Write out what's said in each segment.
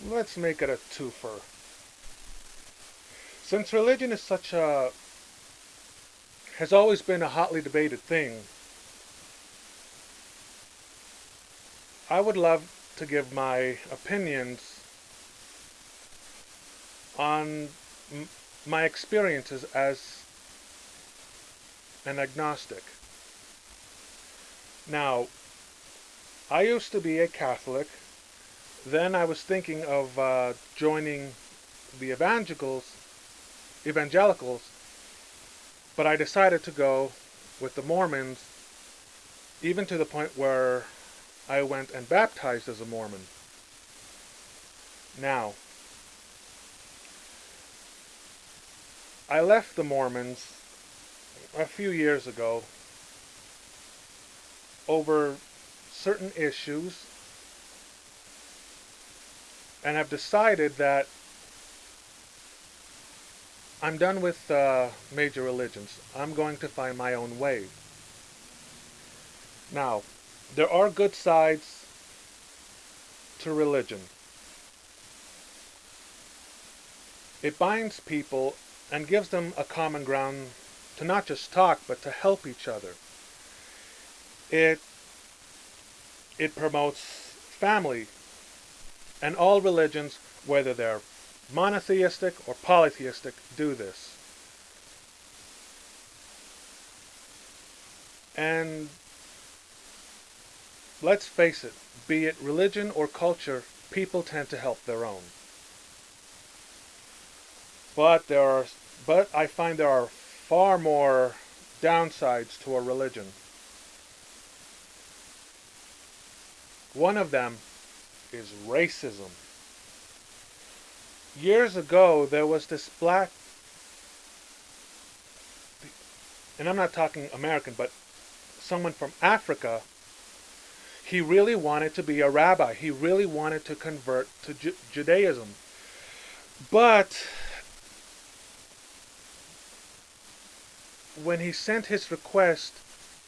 Let's make it a twofer. Since religion is such a has always been a hotly debated thing, I would love to give my opinions on my experiences as an agnostic. Now, I used to be a Catholic. Then I was thinking of joining the evangelicals, but I decided to go with the Mormons, even to the point where I went and baptized as a Mormon. Now, I left the Mormons a few years ago over certain issues and have decided that I'm done with major religions. I'm going to find my own way. Now, there are good sides to religion. It binds people and gives them a common ground to not just talk, but to help each other. It it promotes family, and all religions, whether they're monotheistic or polytheistic, do this. And let's face it, be it religion or culture, people tend to help their own. But there are but I find there are far more downsides to a religion. One of them is racism. Years ago, there was this black, and I'm not talking American, but someone from Africa. He really wanted to be a rabbi. He really wanted to convert to Judaism. But when he sent his request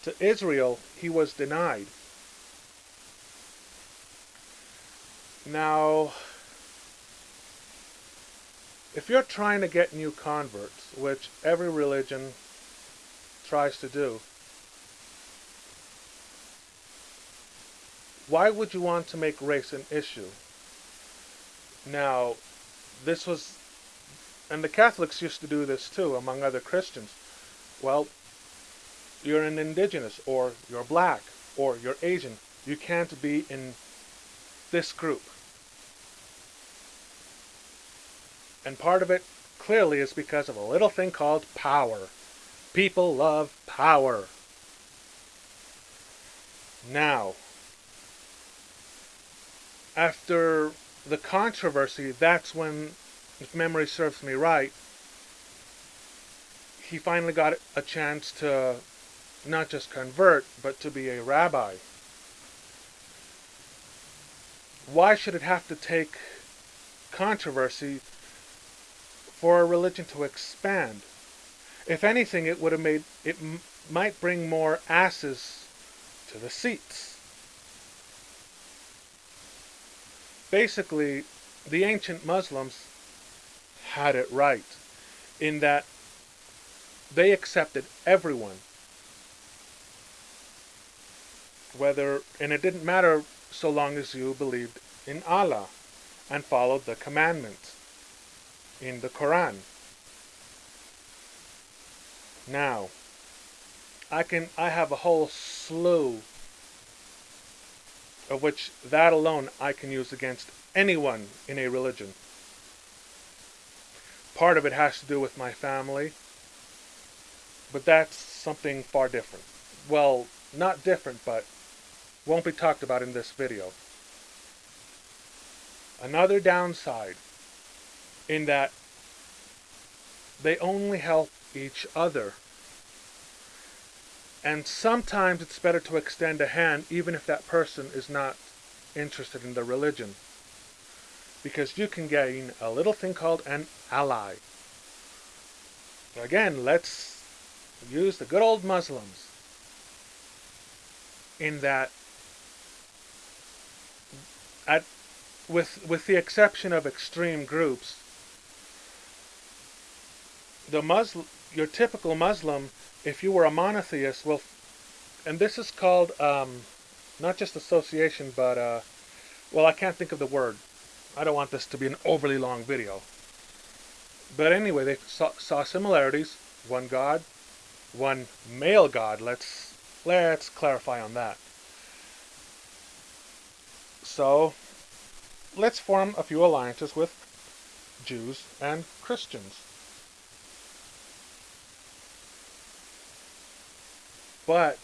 to Israel, he was denied. Now, if you're trying to get new converts, which every religion tries to do, why would you want to make race an issue? Now, this was, and the Catholics used to do this too, among other Christians. Well, you're an indigenous, or you're black, or you're Asian. You can't be in this group. And part of it clearly is because of a little thing called power. People love power. Now, after the controversy, that's when, if memory serves me right, he finally got a chance to not just convert, but to be a rabbi. Why should it have to take controversy for a religion to expand? If anything, it would have made it might bring more asses to the seats. Basically, the ancient Muslims had it right in that they accepted everyone, and it didn't matter so long as you believed in Allah and followed the commandments in the Quran. Now, I have a whole slew of which that alone I can use against anyone in a religion. Part of it has to do with my family, but that's something far different. Well, not different, but won't be talked about in this video. Another downside in that they only help each other. And sometimes it's better to extend a hand even if that person is not interested in the religion. Because you can gain a little thing called an ally. Again, let's use the good old Muslims. In that, at with the exception of extreme groups, your typical Muslim, if you were a monotheist, will, and this is called not just association, but well, I can't think of the word. I don't want this to be an overly long video. But anyway, they saw similarities. One God, one male God. Let's clarify on that. So let's form a few alliances with Jews and Christians. But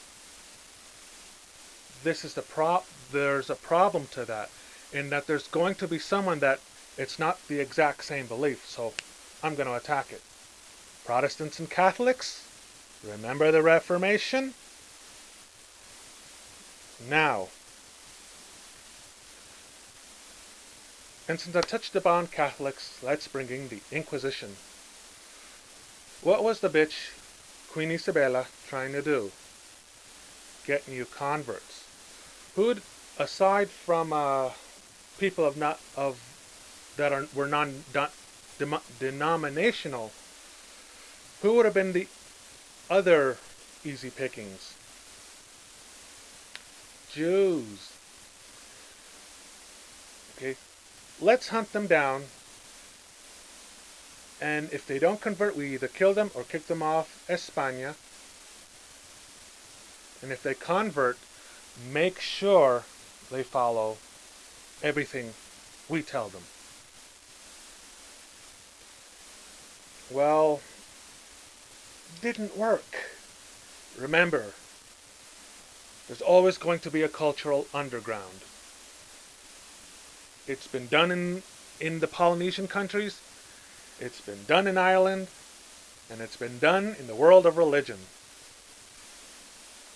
there's a problem to that, in that there's going to be someone that it's not the exact same belief, so I'm going to attack it. Protestants and Catholics, remember the Reformation? Now, and since I touched upon Catholics, let's bring in the Inquisition. What was the bitch Queen Isabella trying to do? Get new converts. Who'd, aside from people that were non-denominational, who would have been the other easy pickings? Jews. Okay, let's hunt them down, and if they don't convert, we either kill them or kick them off España. And if they convert, make sure they follow everything we tell them. Well, didn't work. Remember, there's always going to be a cultural underground. It's been done in the Polynesian countries, it's been done in Ireland, and it's been done in the world of religion.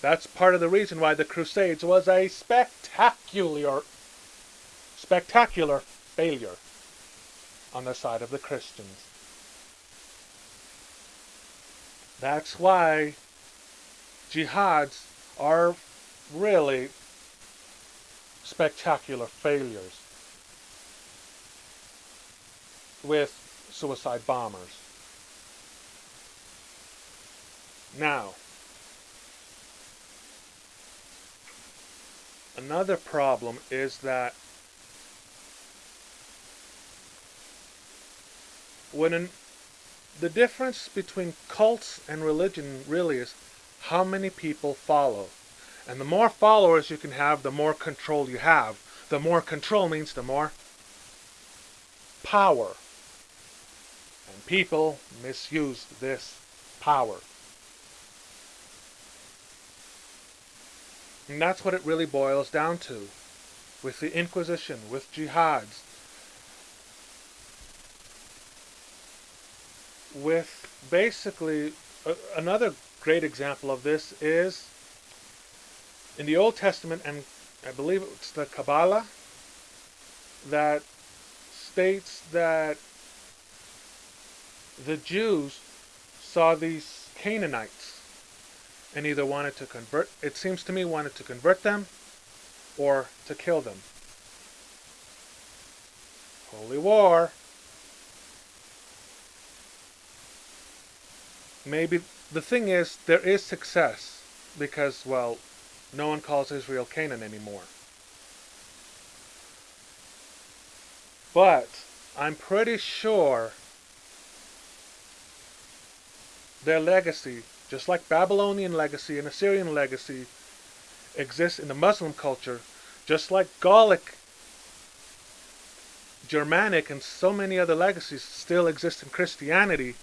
That's part of the reason why the Crusades was a spectacular failure on the side of the Christians. That's why jihads are really spectacular failures with suicide bombers. Now, another problem is that the difference between cults and religion really is how many people follow. And the more followers you can have, the more control you have. The more control means the more power. And people misuse this power. And that's what it really boils down to. With the Inquisition, with jihads, with basically, another great example of this is in the Old Testament, and I believe it's the Kabbalah, that states that the Jews saw these Canaanites and either wanted to convert, it seems to me, wanted to convert them or to kill them. Holy war. Maybe the thing is, there is success because, well, no one calls Israel Canaan anymore. But I'm pretty sure their legacy, just like Babylonian legacy and Assyrian legacy, exists in the Muslim culture, just like Gallic, Germanic, and so many other legacies still exist in Christianity.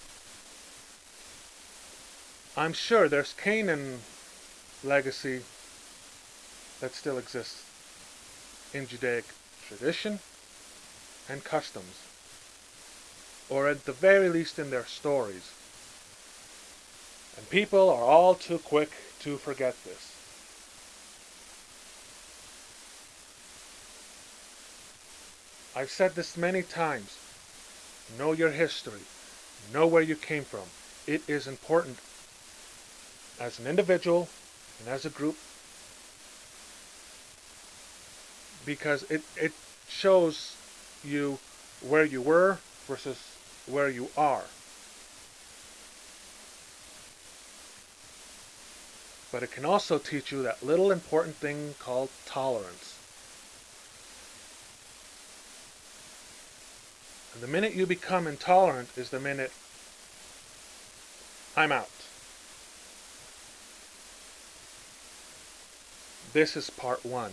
I'm sure there's Canaan legacy that still exists in Judaic tradition and customs, or at the very least in their stories. And people are all too quick to forget this. I've said this many times. Know your history. Know where you came from. It is important as an individual and as a group, because it shows you where you were versus where you are. But it can also teach you that little important thing called tolerance. And the minute you become intolerant is the minute I'm out. This is part 1.